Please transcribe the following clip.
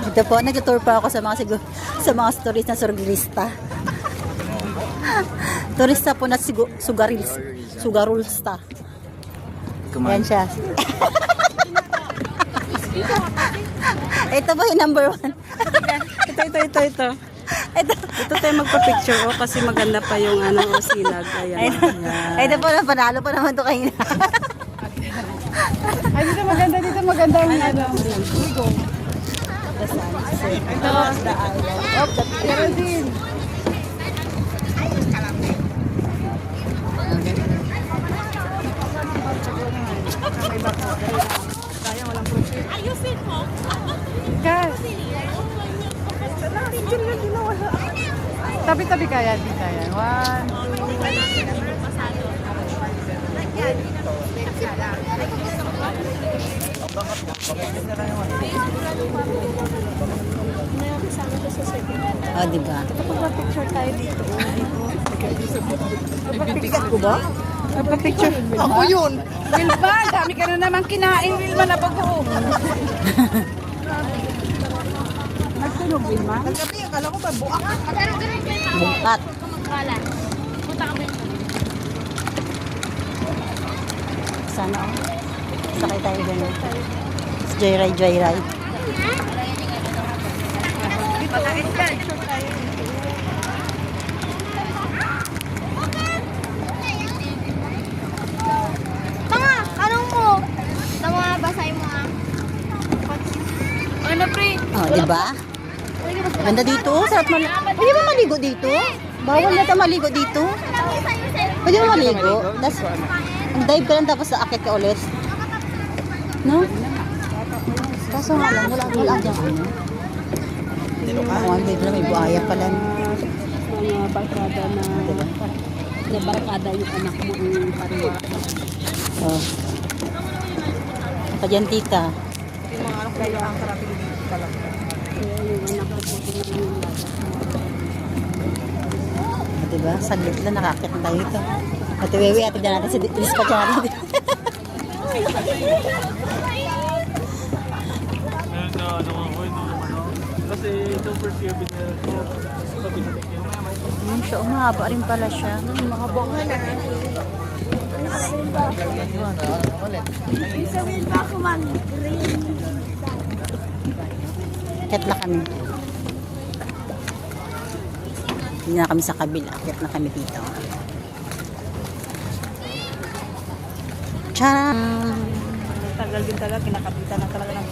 Ito po, nag-tour pa ako sa mga sa mga stories na surgilista. Turista po na sugarulsta. Yan siya. Ito ba yung number 1? Ito. Ito tayo magpa-picture kasi maganda pa yung sinag. Ayan. Ito po, panalo pa naman ito kayo. Ay, dito maganda ang ligo. Ito, the island of the Philippines. Ayusin mo. Gas. Tabi-tabi kaya, dito yan. 1, 2, Oh, diba? Magpa-picture tayo dito. Bibigat ko ba? Magpa-picture. Ako yun. Wilma, dami ka na naman kinain, Wilma, na bago. Nagtunog, Wilma? Nagkapi, akala ko ba buak? Bungkat. Punta kami. Sana ako. Sakay tayo ganun. Joyride. Tanga, anong mo? Tama, basahin mo ah. Ano, pre? Oh, diba? Ganda dito. Sarap Pwede ba maligo dito? Bawal na tayo maligo dito. Pwede ba maligo? Dive ka lang tapos aakit ka ulit. No? Kaso nga lang, wala dyan ano. May buhaya pala. Mga barkada na barkada yung anak mo ang pariwa. Oh. Pa dyan, tita. Yung mga anak kayo ang karapin dito talaga. Kaya yung anak ko po yung Diba? Saglit lang, nakakit na tayo ito. Ate Wewe, ate dyan natin si dispatchari. Kasi super fear So, umahaba rin pala siya. Mahaba nga na. Akit na kami. Hindi na kami sa kabila. Akit na kami dito. Tcharam! tagal din talaga, kinakapitan na talaga ng